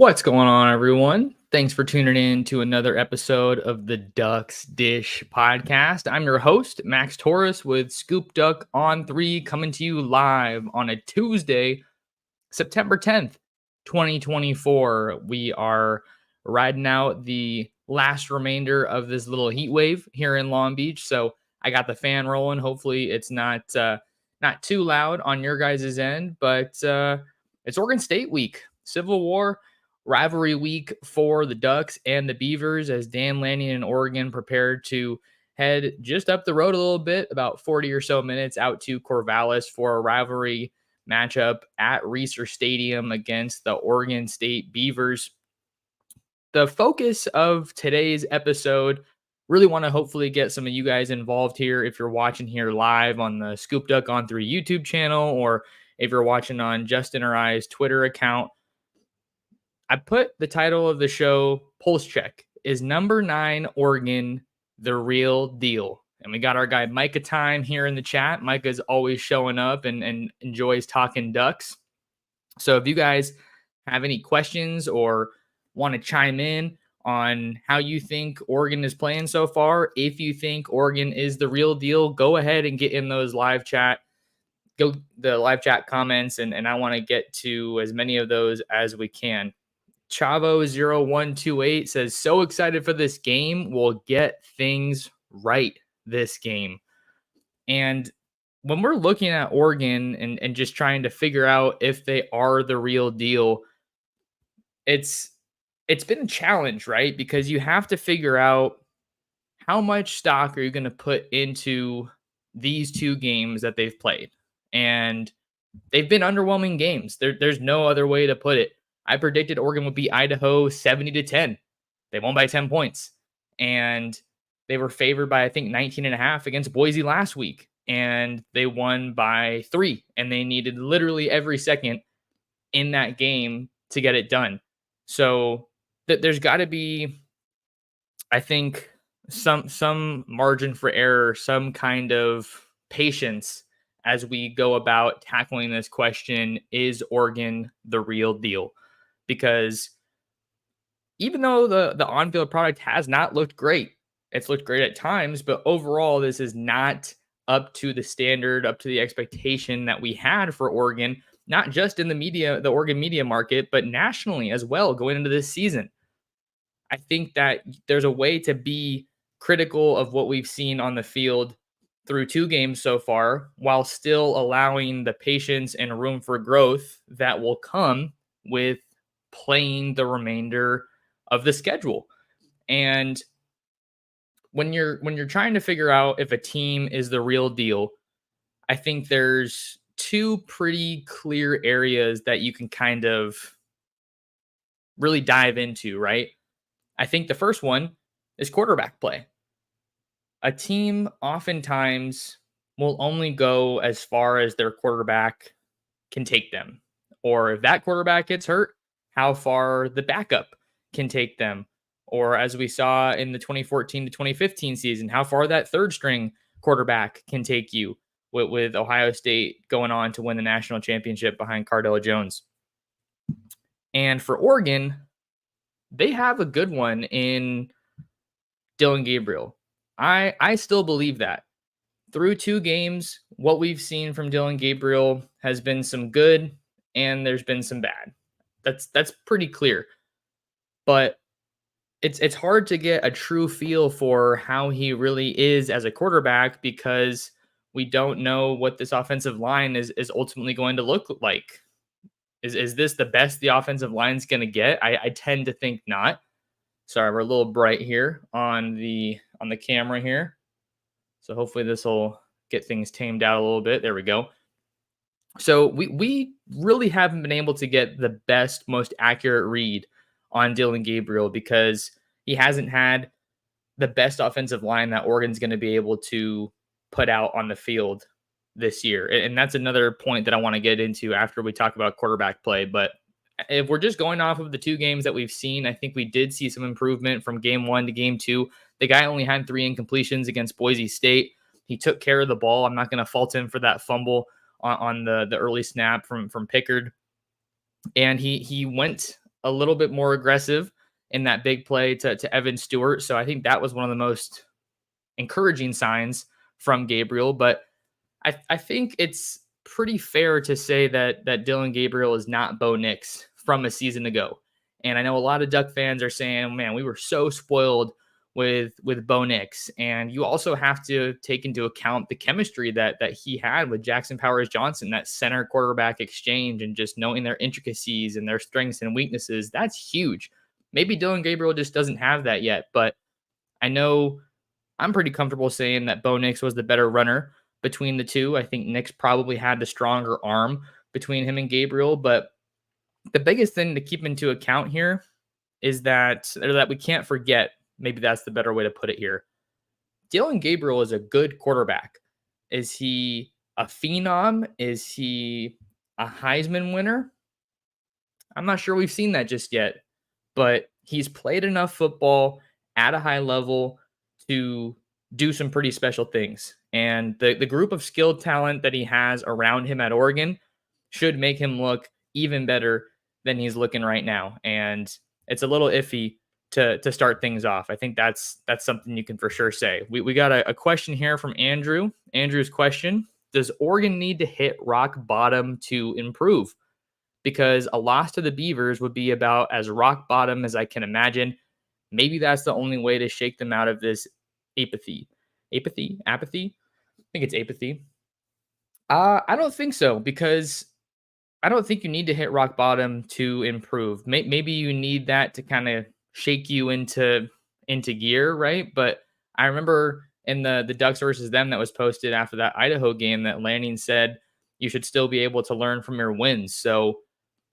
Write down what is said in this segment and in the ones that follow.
What's going on, everyone? Thanks for tuning in to another episode of the Ducks Dish podcast. I'm your host, Max Torres, with ScoopDuck on 3, coming to you live on a Tuesday, September 10th, 2024. We are riding out the last remainder of this little heat wave here in Long Beach. So I got the fan rolling. Hopefully it's not too loud on your guys' end, but it's Oregon State week, Civil War rivalry week for the Ducks and the Beavers, as Dan Lanning and Oregon prepared to head just up the road a little bit, about 40 or so minutes out to Corvallis for a rivalry matchup at Reser Stadium against the Oregon State Beavers. The focus of today's episode, really want to hopefully get some of you guys involved here if you're watching here live on the ScoopDuck on 3 YouTube channel, or if you're watching on Justin or I's Twitter account. I put the title of the show, Pulse Check. Is number 9 Oregon the real deal? And we got our guy Micah Time here in the chat. Micah's always showing up and enjoys talking Ducks. So if you guys have any questions or want to chime in on how you think Oregon is playing so far, if you think Oregon is the real deal, go ahead and get in those live chat comments, and I want to get to as many of those as we can. Chavo0128 says, so excited for this game. We'll get things right this game. And when we're looking at Oregon and just trying to figure out if they are the real deal, it's been a challenge, right? Because you have to figure out how much stock are you going to put into these two games that they've played. And they've been underwhelming games. There's no other way to put it. I predicted Oregon would beat Idaho 70-10. They won by 10 points. And they were favored by, I think, 19.5 against Boise last week. And they won by 3. And they needed literally every second in that game to get it done. So there's got to be, I think, some margin for error, some kind of patience as we go about tackling this question, is Oregon the real deal? Because even though the on-field product has not looked great, it's looked great at times, but overall, this is not up to the standard, up to the expectation that we had for Oregon, not just in the Oregon media market, but nationally as well going into this season. I think that there's a way to be critical of what we've seen on the field through 2 games so far, while still allowing the patience and room for growth that will come with playing the remainder of the schedule. And when you're trying to figure out if a team is the real deal, I think there's 2 pretty clear areas that you can kind of really dive into, right? I think the first one is quarterback play. A team oftentimes will only go as far as their quarterback can take them. Or if that quarterback gets hurt, how far the backup can take them. Or as we saw in the 2014 to 2015 season, how far that third string quarterback can take you, with Ohio State going on to win the national championship behind Cardale Jones. And for Oregon, they have a good one in Dillon Gabriel. I still believe that. Through 2 games, what we've seen from Dillon Gabriel has been some good, and there's been some bad. That's pretty clear. But it's hard to get a true feel for how he really is as a quarterback, because we don't know what this offensive line is ultimately going to look like. Is this the best the offensive line's going to get? I tend to think not. Sorry, we're a little bright here on the camera here. So hopefully this will get things tamed out a little bit. There we go. So we really haven't been able to get the best, most accurate read on Dillon Gabriel, because he hasn't had the best offensive line that Oregon's going to be able to put out on the field this year. And that's another point that I want to get into after we talk about quarterback play. But if we're just going off of the 2 games that we've seen, I think we did see some improvement from game 1 to game 2. The guy only had 3 incompletions against Boise State. He took care of the ball. I'm not going to fault him for that fumble on the early snap from Pickard. And he went a little bit more aggressive in that big play to Evan Stewart. So I think that was one of the most encouraging signs from Gabriel. But I think it's pretty fair to say that Dylan Gabriel is not Bo Nix from a season ago. And I know a lot of Duck fans are saying, man, we were so spoiled with Bo Nix. And you also have to take into account the chemistry that he had with Jackson Powers Johnson, that center quarterback exchange, and just knowing their intricacies and their strengths and weaknesses. That's huge. Maybe Dylan Gabriel just doesn't have that yet, but I know I'm pretty comfortable saying that Bo Nix was the better runner between the two. I think Nix probably had the stronger arm between him and Gabriel, but the biggest thing to keep into account here is that we can't forget, maybe that's the better way to put it here. Dylan Gabriel is a good quarterback. Is he a phenom? Is he a Heisman winner? I'm not sure we've seen that just yet, but he's played enough football at a high level to do some pretty special things. And the group of skilled talent that he has around him at Oregon should make him look even better than he's looking right now. And it's a little iffy to start things off. I think that's something you can for sure say. We got a question here from Andrew. Andrew's question: does Oregon need to hit rock bottom to improve? Because a loss to the Beavers would be about as rock bottom as I can imagine. Maybe that's the only way to shake them out of this apathy. Apathy? I think it's apathy. I don't think so, because I don't think you need to hit rock bottom to improve. Maybe you need that to kind of shake you into gear, right? But I remember in the Ducks versus them that was posted after that Idaho game that Lanning said you should still be able to learn from your wins. So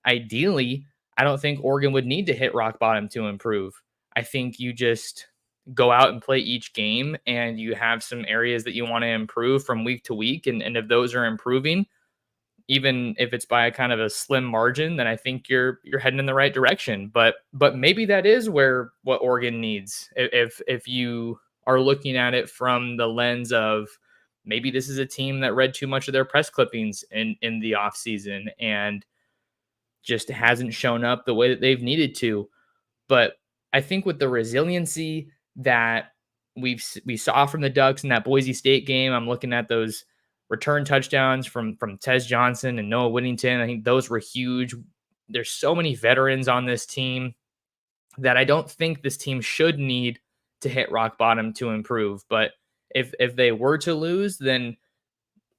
ideally, I don't think Oregon would need to hit rock bottom to improve. I think you just go out and play each game, and you have some areas that you want to improve from week to week. And if those are improving, even if it's by a kind of a slim margin, then I think you're heading in the right direction. But maybe that is what Oregon needs. If you are looking at it from the lens of maybe this is a team that read too much of their press clippings in the offseason and just hasn't shown up the way that they've needed to. But I think with the resiliency that we saw from the Ducks in that Boise State game, I'm looking at those return touchdowns from Tez Johnson and Noah Whittington. I think those were huge. There's so many veterans on this team that I don't think this team should need to hit rock bottom to improve. But if they were to lose, then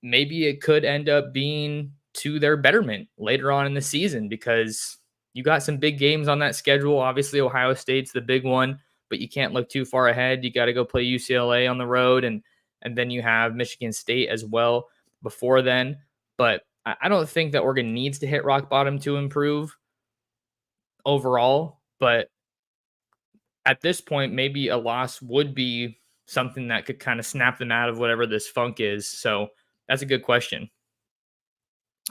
maybe it could end up being to their betterment later on in the season, because you got some big games on that schedule. Obviously, Ohio State's the big one, but you can't look too far ahead. You got to go play UCLA on the road, and then you have Michigan State as well before then. But I don't think that Oregon needs to hit rock bottom to improve overall. But at this point, maybe a loss would be something that could kind of snap them out of whatever this funk is. So that's a good question.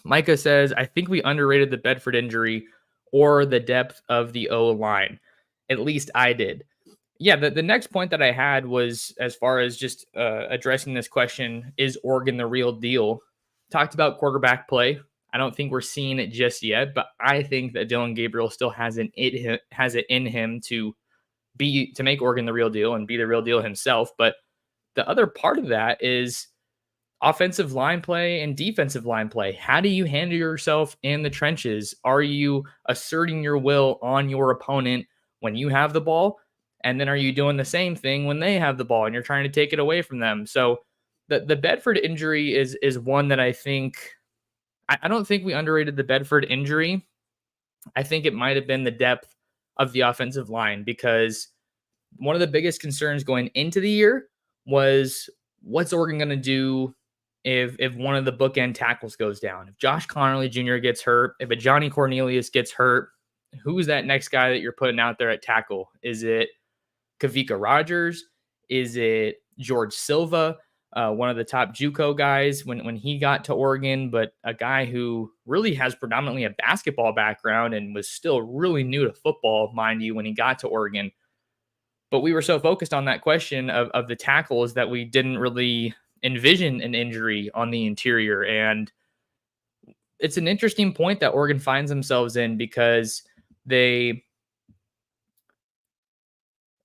Micah says, I think we underrated the Bedford injury or the depth of the O-line. At least I did. Yeah, the next point that I had was, as far as just addressing this question, is Oregon the real deal? Talked about quarterback play. I don't think we're seeing it just yet, but I think that Dylan Gabriel still has it in him to make Oregon the real deal and be the real deal himself. But the other part of that is offensive line play and defensive line play. How do you handle yourself in the trenches? Are you asserting your will on your opponent when you have the ball? And then are you doing the same thing when they have the ball and you're trying to take it away from them? So the Bedford injury is one that I think, I don't think we underrated the Bedford injury. I think it might have been the depth of the offensive line, because one of the biggest concerns going into the year was, what's Oregon going to do if one of the bookend tackles goes down? If Josh Connerly Jr. gets hurt, if a Johnny Cornelius gets hurt, who's that next guy that you're putting out there at tackle? Is it Kavika Rogers? Is it George Silva, one of the top JUCO guys when he got to Oregon, but a guy who really has predominantly a basketball background and was still really new to football, mind you, when he got to Oregon? But we were so focused on that question of the tackles that we didn't really envision an injury on the interior. And it's an interesting point that Oregon finds themselves in, because they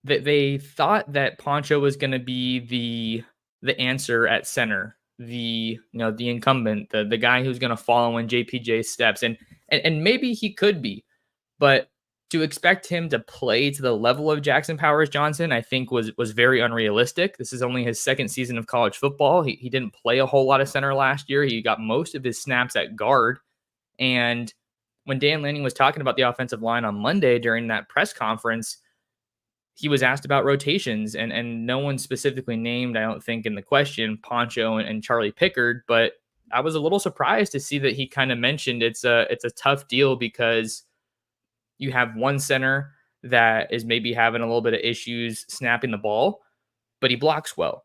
they thought that Poncho was going to be the answer at center, the incumbent, the guy who's going to follow in JPJ's steps, and maybe he could be, but to expect him to play to the level of Jackson Powers Johnson, I think was very unrealistic. This is only his second season of college football. He didn't play a whole lot of center last year. He got most of his snaps at guard. And when Dan Lanning was talking about the offensive line on Monday during that press conference, he was asked about rotations, and no one specifically named, I don't think, in the question, Poncho and Charlie Pickard, but I was a little surprised to see that he kind of mentioned it's a tough deal because you have one center that is maybe having a little bit of issues snapping the ball, but he blocks well.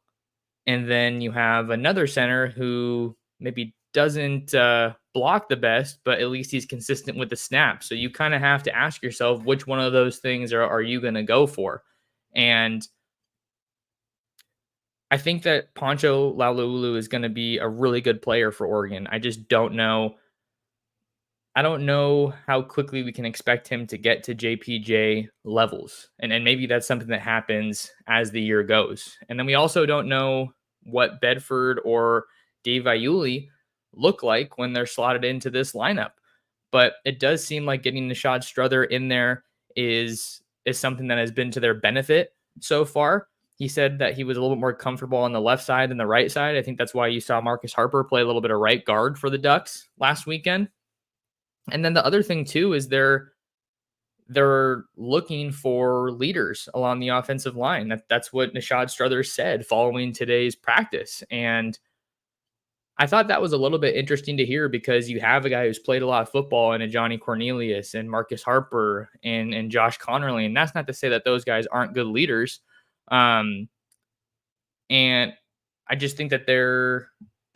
And then you have another center who maybe doesn't block the best, but at least he's consistent with the snap. So you kind of have to ask yourself, which one of those things are you going to go for? And I think that Poncho Laululu is going to be a really good player for Oregon. I just don't know. I don't know how quickly we can expect him to get to JPJ levels. And maybe that's something that happens as the year goes. And then we also don't know what Bedford or Dave Iuli look like when they're slotted into this lineup. But it does seem like getting Nishad Strother in there is something that has been to their benefit so far. He said that he was a little bit more comfortable on the left side than the right side. I think that's why you saw Marcus Harper play a little bit of right guard for the Ducks last weekend. And then the other thing too is they're looking for leaders along the offensive line. That's what Nishad Strother said following today's practice. And I thought that was a little bit interesting to hear because you have a guy who's played a lot of football and a Johnny Cornelius and Marcus Harper and Josh Connerly. And that's not to say that those guys aren't good leaders. And I just think that they're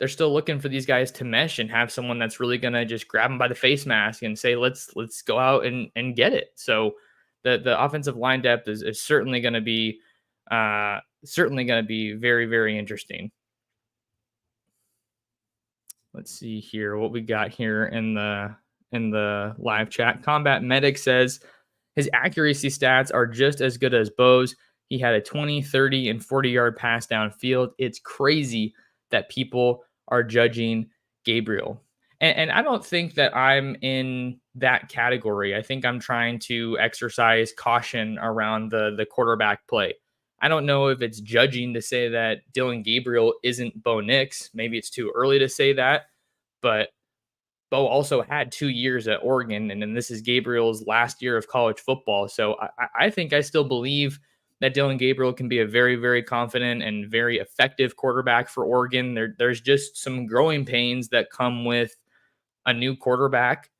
still looking for these guys to mesh and have someone that's really going to just grab them by the face mask and say, let's go out and get it. So the offensive line depth is certainly going to be very, very interesting. Let's see here what we got here in the live chat. Combat Medic says his accuracy stats are just as good as Bo's. He had a 20, 30, and 40-yard pass downfield. It's crazy that people are judging Gabriel. And I don't think that I'm in that category. I think I'm trying to exercise caution around the quarterback play. I don't know if it's judging to say that Dylan Gabriel isn't Bo Nix. Maybe it's too early to say that, but Bo also had 2 years at Oregon, and then this is Gabriel's last year of college football. So I think I still believe that Dylan Gabriel can be a very, very confident and very effective quarterback for Oregon. There's just some growing pains that come with a new quarterback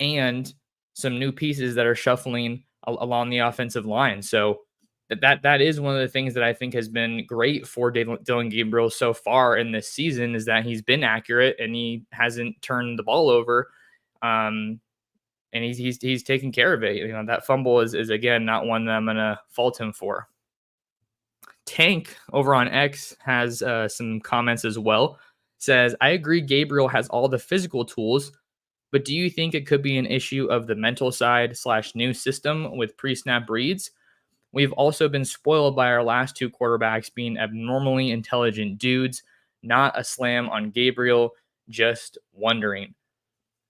and some new pieces that are shuffling along the offensive line. So that is one of the things that I think has been great for Dylan Gabriel so far in this season is that he's been accurate and he hasn't turned the ball over. And he's taking care of it. That fumble is again not one that I'm gonna fault him for. Tank over on X has some comments as well. Says, I agree Gabriel has all the physical tools, but do you think it could be an issue of the mental side / new system with pre-snap reads? We've also been spoiled by our last two quarterbacks being abnormally intelligent dudes. Not a slam on Gabriel, just wondering.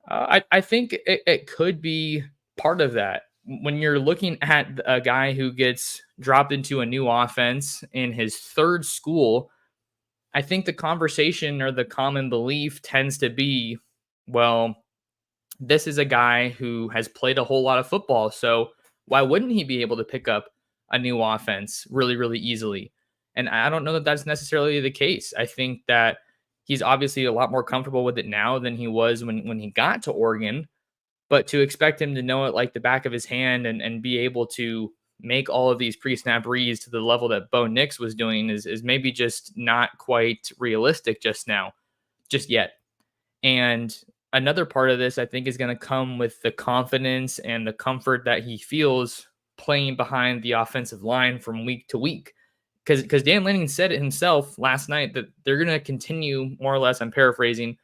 I think it could be part of that. When you're looking at a guy who gets dropped into a new offense in his third school, I think the conversation or the common belief tends to be, well, this is a guy who has played a whole lot of football, so why wouldn't he be able to pick up a new offense really, really easily? And I don't know that that's necessarily the case. I think that he's obviously a lot more comfortable with it now than he was when he got to Oregon. But to expect him to know it like the back of his hand and be able to make all of these pre-snap reads to the level that Bo Nix was doing is maybe just not quite realistic just yet. And another part of this, I think, is going to come with the confidence and the comfort that he feels playing behind the offensive line from week to week. Because Dan Lanning said it himself last night that they're going to continue, more or less, I'm paraphrasing,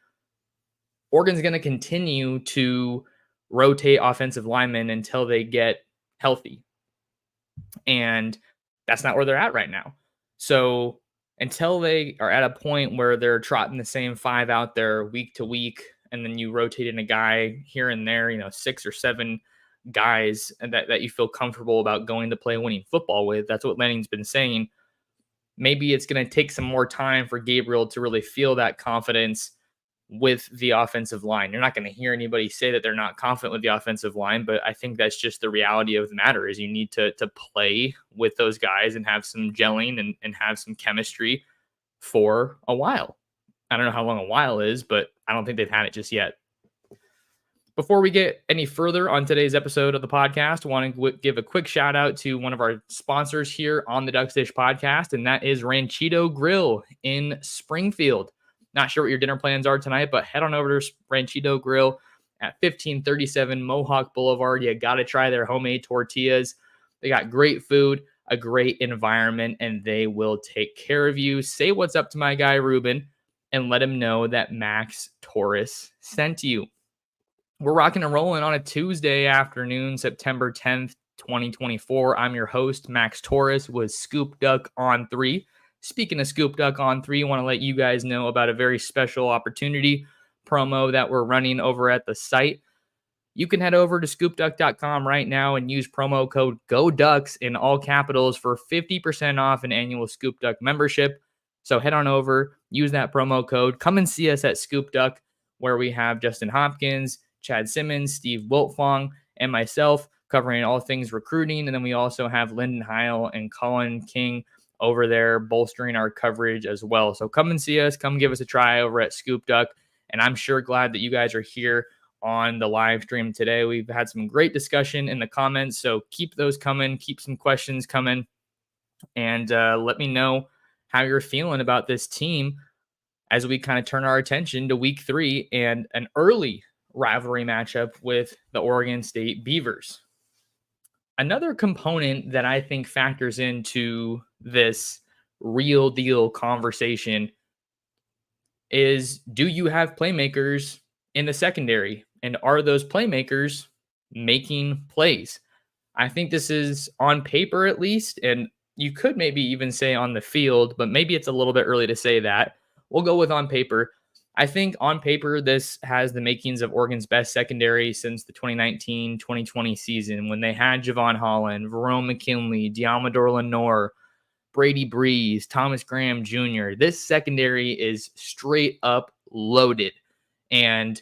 Oregon's going to continue to rotate offensive linemen until they get healthy. And that's not where they're at right now. So until they are at a point where they're trotting the same 5 out there week to week, and then you rotate in a guy here and there, 6 or 7 guys that you feel comfortable about going to play winning football with. That's what Lanning's been saying. Maybe it's going to take some more time for Gabriel to really feel that confidence with the offensive line. You're not going to hear anybody say that they're not confident with the offensive line, but I think that's just the reality of the matter is you need to play with those guys and have some gelling and have some chemistry for a while. I don't know how long a while is, but I don't think they've had it just yet. Before we get any further on today's episode of the podcast, I want to give a quick shout out to one of our sponsors here on the Ducks Dish podcast, and that is Ranchito Grill in Springfield. Not sure what your dinner plans are tonight, but head on over to Ranchito Grill at 1537 Mohawk Boulevard. You got to try their homemade tortillas. They got great food, a great environment, and they will take care of you. Say what's up to my guy, Ruben, and let him know that Max Torres sent you. We're rocking and rolling on a Tuesday afternoon, September 10th, 2024. I'm your host, Max Torres, with ScoopDuck on 3. Speaking of ScoopDuck on 3, I want to let you guys know about a very special opportunity promo that we're running over at the site. You can head over to ScoopDuck.com right now and use promo code GODUCKS in all capitals for 50% off an annual ScoopDuck membership. So head on over, use that promo code. Come and see us at ScoopDuck, where we have Justin Hopkins, Chad Simmons, Steve Wiltfong, and myself covering all things recruiting. And then we also have Lyndon Heil and Colin King over there bolstering our coverage as well. So come and see us. Come give us a try over at ScoopDuck. And I'm sure glad that you guys are here on the live stream today. We've had some great discussion in the comments, so keep those coming. Keep some questions coming. And let me know how you're feeling about this team as we kind of turn our attention to week 3 and an early rivalry matchup with the Oregon State Beavers. Another component that I think factors into this real deal conversation is, do you have playmakers in the secondary? And are those playmakers making plays? I think this is on paper at least, and you could maybe even say on the field, but maybe it's a little bit early to say that. We'll go with on paper. I think on paper, this has the makings of Oregon's best secondary since the 2019-2020 season, when they had Javon Holland, Verone McKinley, Diamador Lenore, Brady Breeze, Thomas Graham Jr. This secondary is straight up loaded. And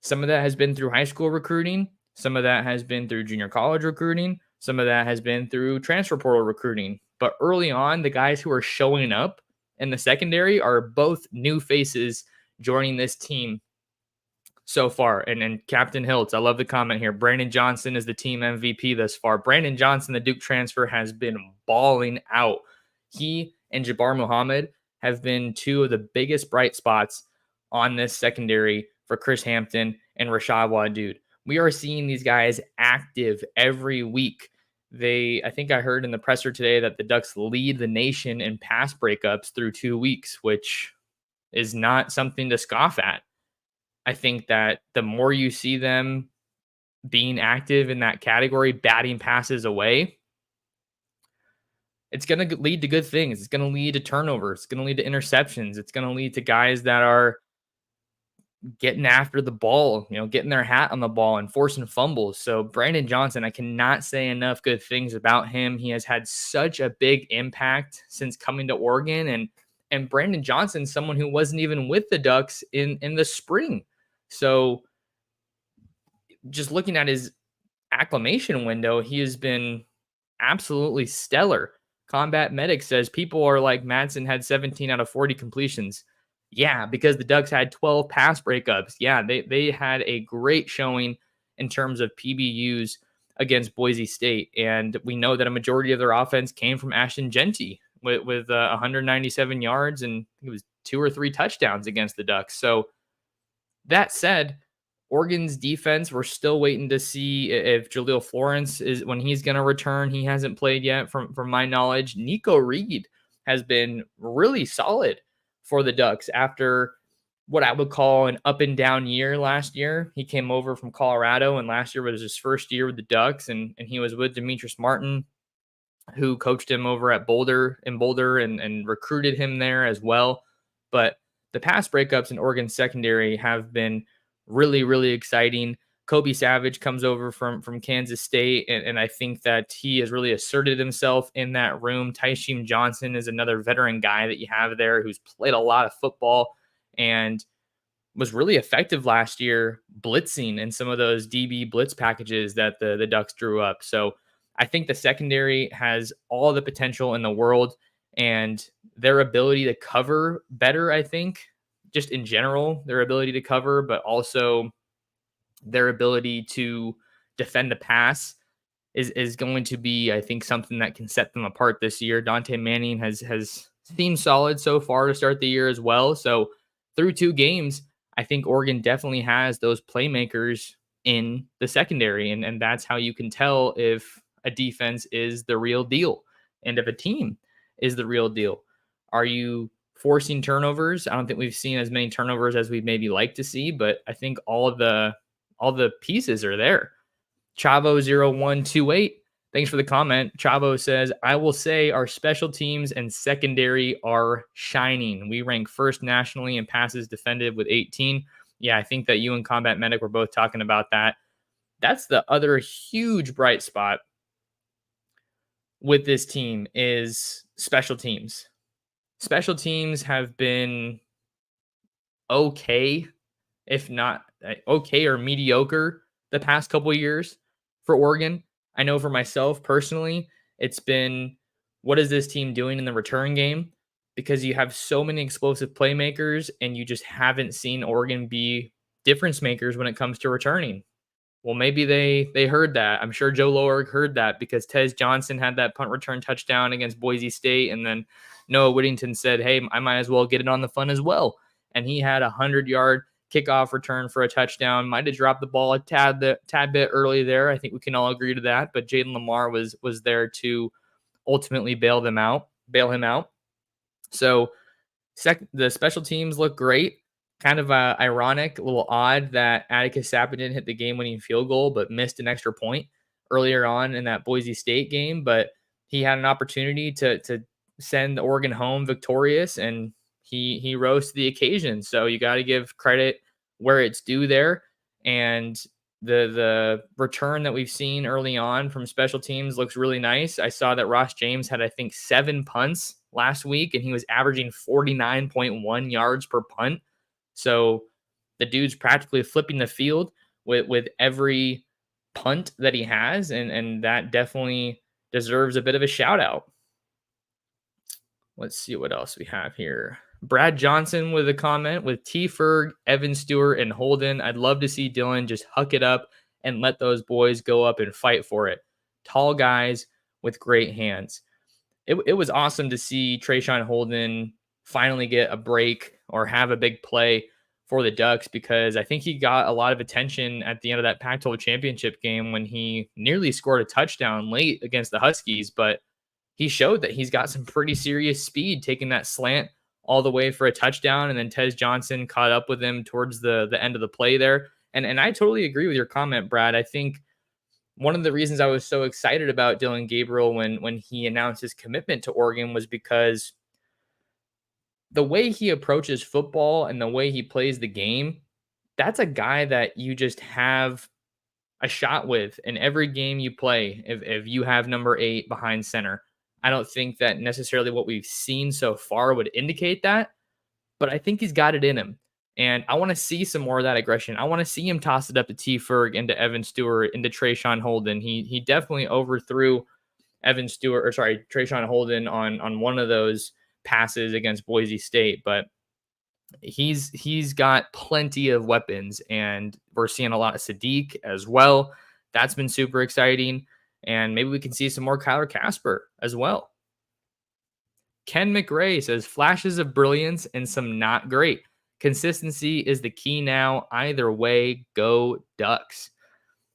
some of that has been through high school recruiting. Some of that has been through junior college recruiting. Some of that has been through transfer portal recruiting. But early on, the guys who are showing up in the secondary are both new faces joining this team so far. And Captain Hiltz, I love the comment here. Brandon Johnson is the team MVP thus far. Brandon Johnson, the Duke transfer, has been balling out. He and Jabbar Muhammad have been two of the biggest bright spots on this secondary for Chris Hampton and Rashad Wadood. We are seeing these guys active every week. I think I heard in the presser today that the Ducks lead the nation in pass breakups through 2 weeks, which is not something to scoff at. I think that the more you see them being active in that category, batting passes away, it's going to lead to good things. It's going to lead to turnovers. It's going to lead to interceptions. It's going to lead to guys that are getting after the ball, getting their hat on the ball and forcing fumbles. So Brandon Johnson, I cannot say enough good things about him. He has had such a big impact since coming to Oregon. And Brandon Johnson, someone who wasn't even with the Ducks in the spring. So just looking at his acclimation window, he has been absolutely stellar. Combat Medic says people are like, Madsen had 17 out of 40 completions. Yeah, because the Ducks had 12 pass breakups. Yeah, they had a great showing in terms of PBUs against Boise State. And we know that a majority of their offense came from Ashton Genty with 197 yards and it was 2 or 3 touchdowns against the Ducks. So that said, Oregon's defense, we're still waiting to see if Jaleel Florence is when he's going to return. He hasn't played yet from my knowledge. Nico Reed has been really solid for the Ducks after what I would call an up and down year last year. He came over from Colorado, and last year was his first year with the Ducks, and he was with Demetrius Martin, who coached him over at Boulder and recruited him there as well. But the pass breakups in Oregon secondary have been really, really exciting. Kobe Savage comes over from Kansas State, and I think that he has really asserted himself in that room. Tyshim Johnson is another veteran guy that you have there who's played a lot of football and was really effective last year blitzing in some of those DB blitz packages that the Ducks drew up. So I think the secondary has all the potential in the world, and their ability to cover better, I think, just in general, their ability to cover, but also their ability to defend the pass is going to be, I think, something that can set them apart this year. Dante Manning has seemed solid so far to start the year as well. So through 2 games, I think Oregon definitely has those playmakers in the secondary, and that's how you can tell if a defense is the real deal and if a team is the real deal. Are you forcing turnovers? I don't think we've seen as many turnovers as we'd maybe like to see, but I think all the pieces are there. Chavo0128, thanks for the comment. Chavo says, I will say our special teams and secondary are shining. We rank first nationally in passes defended with 18. Yeah, I think that you and Combat Medic were both talking about that. That's the other huge bright spot with this team is special teams. Special teams have been okay, if not okay or mediocre the past couple of years for Oregon. I know for myself personally, it's been, what is this team doing in the return game? Because you have so many explosive playmakers and you just haven't seen Oregon be difference makers when it comes to returning. Well, maybe they heard that. I'm sure Joe Lowerg heard that because Tez Johnson had that punt return touchdown against Boise State, and then Noah Whittington said, hey, I might as well get it on the fun as well. And he had a 100-yard kickoff return for a touchdown. Might have dropped the ball a tad bit early there. I think we can all agree to that. But Jaden Lamar was there to ultimately bail him out. So the special teams look great. Kind of ironic, a little odd that Atticus Sappan didn't hit the game-winning field goal, but missed an extra point earlier on in that Boise State game. But he had an opportunity to send Oregon home victorious, and he rose to the occasion. So you got to give credit where it's due there. And the return that we've seen early on from special teams looks really nice. I saw that Ross James had, I think, 7 punts last week, and he was averaging 49.1 yards per punt. So the dude's practically flipping the field with every punt that he has, and that definitely deserves a bit of a shout out. Let's see what else we have here. Brad Johnson with a comment with T. Ferg, Evan Stewart, and Holden. I'd love to see Dylan just huck it up and let those boys go up and fight for it. Tall guys with great hands. It was awesome to see Trayshawn Holden finally get a break or have a big play for the Ducks, because I think he got a lot of attention at the end of that Pac-12 championship game when he nearly scored a touchdown late against the Huskies, but he showed that he's got some pretty serious speed, taking that slant all the way for a touchdown, and then Tez Johnson caught up with him towards the end of the play there. And I totally agree with your comment, Brad. I think one of the reasons I was so excited about Dylan Gabriel when he announced his commitment to Oregon was because the way he approaches football and the way he plays the game, that's a guy that you just have a shot with in every game you play if you have number 8 behind center. I don't think that necessarily what we've seen so far would indicate that, but I think he's got it in him. And I want to see some more of that aggression. I want to see him toss it up to T. Ferg, into Evan Stewart, into Trayshawn Holden. He definitely overthrew Trayshawn Holden on one of those passes against Boise State, but he's got plenty of weapons, and we're seeing a lot of Sadiq as well. That's been super exciting, and maybe we can see some more Kyler Casper as well. Ken McRae says flashes of brilliance and some not great. Consistency is the key now. Either way, go Ducks.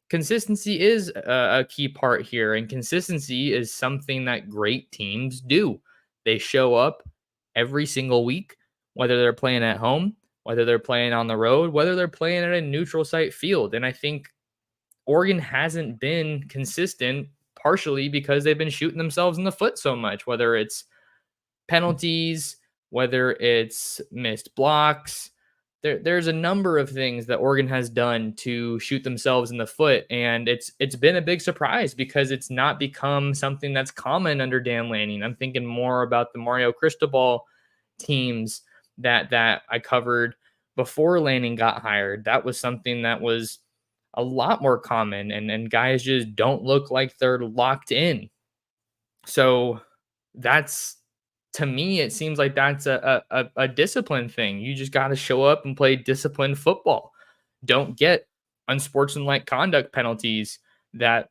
Consistency is a key part here, and consistency is something that great teams do. They show up every single week, whether they're playing at home, whether they're playing on the road, whether they're playing at a neutral site field. And I think Oregon hasn't been consistent partially because they've been shooting themselves in the foot so much, whether it's penalties, whether it's missed blocks. There's a number of things that Oregon has done to shoot themselves in the foot, and it's been a big surprise because it's not become something that's common under Dan Lanning. I'm thinking more about the Mario Cristobal teams that I covered before Lanning got hired. That was something that was a lot more common, and guys just don't look like they're locked in. So that's, to me, it seems like that's a discipline thing. You just got to show up and play disciplined football. Don't get unsportsmanlike conduct penalties that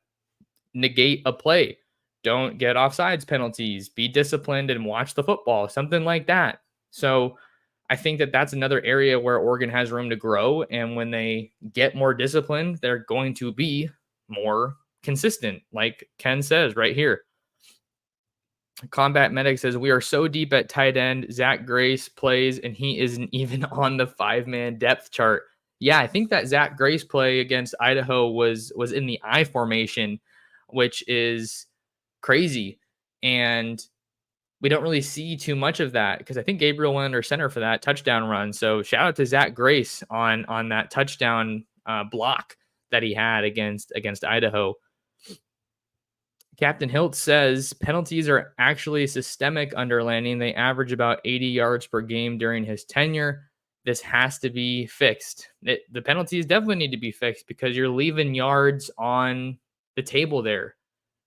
negate a play. Don't get offsides penalties. Be disciplined and watch the football, something like that. So I think that that's another area where Oregon has room to grow. And when they get more disciplined, they're going to be more consistent, like Ken says right here. Combat Medic says, we are so deep at tight end. Zach Grace plays, and he isn't even on the 5-man depth chart. Yeah, I think that Zach Grace play against Idaho was in the I formation, which is crazy. And we don't really see too much of that because I think Gabriel went under center for that touchdown run. So shout out to Zach Grace on that touchdown block that he had against Idaho. Captain Hilt says penalties are actually systemic under Lanning. They average about 80 yards per game during his tenure. This has to be fixed. The penalties definitely need to be fixed because you're leaving yards on the table there.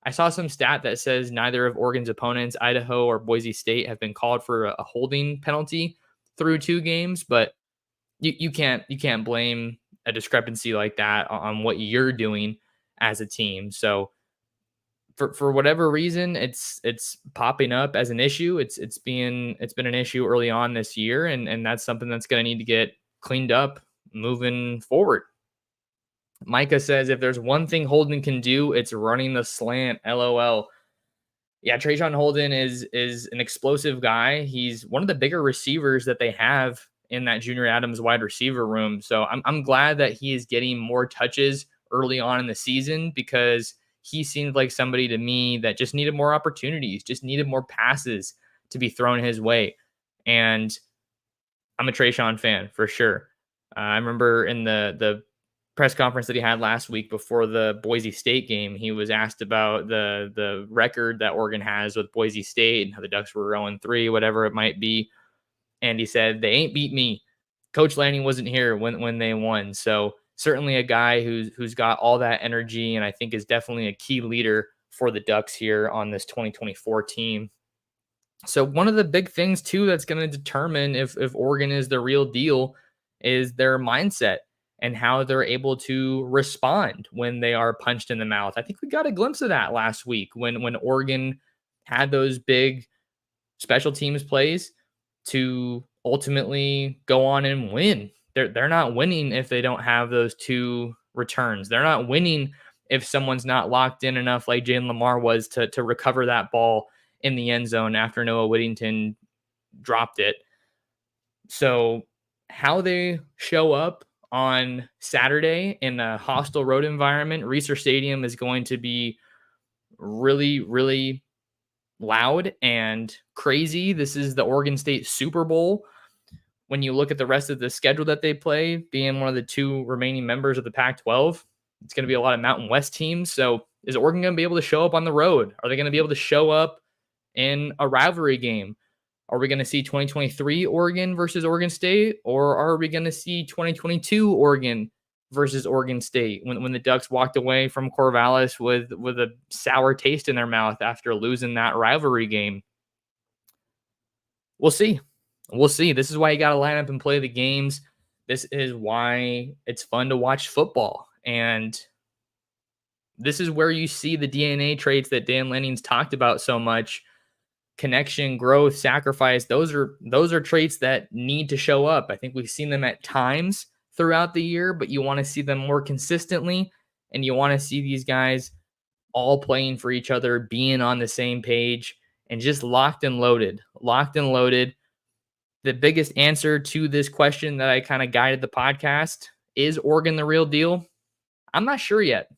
I saw some stat that says neither of Oregon's opponents, Idaho or Boise State, have been called for a holding penalty through 2 games, but you can't blame a discrepancy like that on what you're doing as a team. So for whatever reason, it's popping up as an issue. It's been an issue early on this year, and that's something that's going to need to get cleaned up moving forward. Micah says, if there's one thing Holden can do, it's running the slant. LOL. Yeah, Trayshawn Holden is an explosive guy. He's one of the bigger receivers that they have in that Junior Adams wide receiver room. So I'm glad that he is getting more touches early on in the season because he seemed like somebody to me that just needed more opportunities, just needed more passes to be thrown his way. And I'm a Trayshawn fan for sure. I remember in the press conference that he had last week before the Boise State game, he was asked about the record that Oregon has with Boise State and how the Ducks were 0-3, whatever it might be. And he said, they ain't beat me. Coach Lanning wasn't here when they won. So certainly a guy who's got all that energy, and I think is definitely a key leader for the Ducks here on this 2024 team. So one of the big things too that's going to determine if Oregon is the real deal is their mindset and how they're able to respond when they are punched in the mouth. I think we got a glimpse of that last week when Oregon had those big special teams plays to ultimately go on and win. They're not winning if they don't have those 2 returns. They're not winning if someone's not locked in enough like Jalen Lamar was to recover that ball in the end zone after Noah Whittington dropped it. So how they show up on Saturday in a hostile road environment, Reser Stadium is going to be really, really loud and crazy. This is the Oregon State Super Bowl. When you look at the rest of the schedule that they play, being one of the 2 remaining members of the Pac-12, it's going to be a lot of Mountain West teams. So is Oregon going to be able to show up on the road? Are they going to be able to show up in a rivalry game? Are we going to see 2023 Oregon versus Oregon State, or are we going to see 2022 Oregon versus Oregon State when the Ducks walked away from Corvallis with a sour taste in their mouth after losing that rivalry game? We'll see. This is why you got to line up and play the games. This is why it's fun to watch football. And this is where you see the DNA traits that Dan Lanning's talked about so much. Connection, growth, sacrifice. Those are traits that need to show up. I think we've seen them at times throughout the year, but you want to see them more consistently, and you want to see these guys all playing for each other, being on the same page, and just locked and loaded. The biggest answer to this question that I kind of guided the podcast, is Oregon the real deal? I'm not sure yet.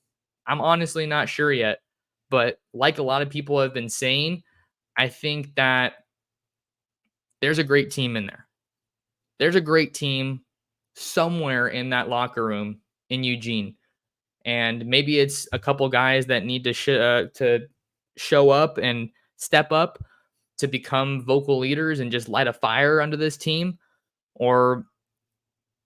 I'm honestly not sure yet. But like a lot of people have been saying, I think that there's a great team in there. There's a great team somewhere in that locker room in Eugene. And maybe it's a couple guys that need to show up and step up to become vocal leaders and just light a fire under this team, or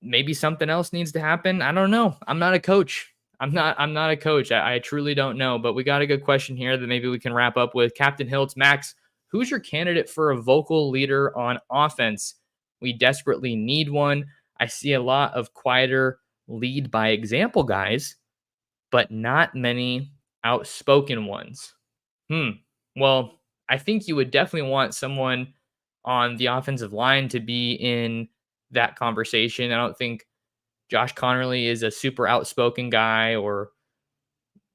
maybe something else needs to happen. I don't know. I'm not a coach. I'm not a coach. I truly don't know. But we got a good question here that maybe we can wrap up with. Captain Hiltz, Max, who's your candidate for a vocal leader on offense? We desperately need one. I see a lot of quieter lead by example guys, but not many outspoken ones. Well, I think you would definitely want someone on the offensive line to be in that conversation. I don't think Josh Connerly is a super outspoken guy, or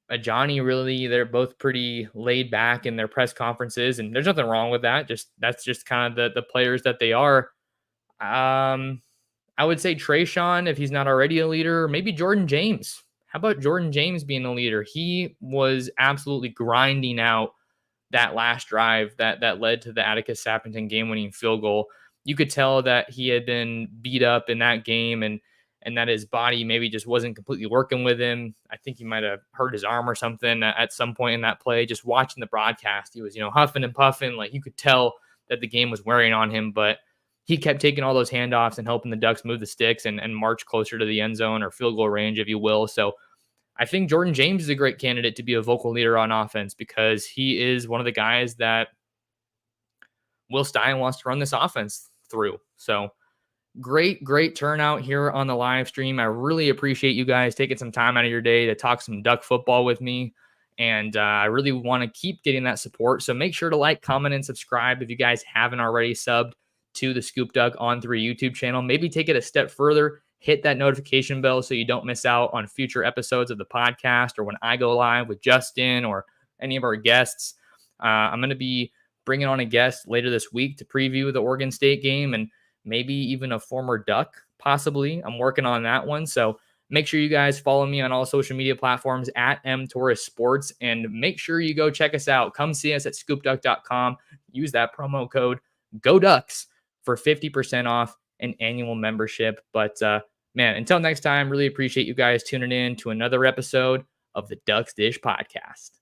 a Johnny really. They're both pretty laid back in their press conferences, and there's nothing wrong with that. That's just kind of the players that they are. I would say Trayshawn, if he's not already a leader, maybe Jordan James. How about Jordan James being a leader? He was absolutely grinding out that last drive that led to the Atticus Sappington game-winning field goal. You could tell that he had been beat up in that game, and that his body maybe just wasn't completely working with him. I think he might have hurt his arm or something at some point in that play. Just watching the broadcast, he was, huffing and puffing. Like, you could tell that the game was wearing on him, but he kept taking all those handoffs and helping the Ducks move the sticks and march closer to the end zone, or field goal range, if you will. So I think Jordan James is a great candidate to be a vocal leader on offense, because he is one of the guys that Will Stein wants to run this offense through. So great turnout here on the live stream. I really appreciate you guys taking some time out of your day to talk some Duck football with me. And I really want to keep getting that support. So make sure to like, comment, and subscribe if you guys haven't already subbed to the ScoopDuck On 3 YouTube channel. Maybe take it a step further. Hit that notification bell so you don't miss out on future episodes of the podcast, or when I go live with Justin or any of our guests. I'm going to be bringing on a guest later this week to preview the Oregon State game, and maybe even a former Duck, possibly. I'm working on that one. So make sure you guys follow me on all social media platforms at mtorresports, and make sure you go check us out. Come see us at scoopduck.com. Use that promo code GODUCKS for 50% off an annual membership. But man, until next time, really appreciate you guys tuning in to another episode of the Ducks Dish Podcast.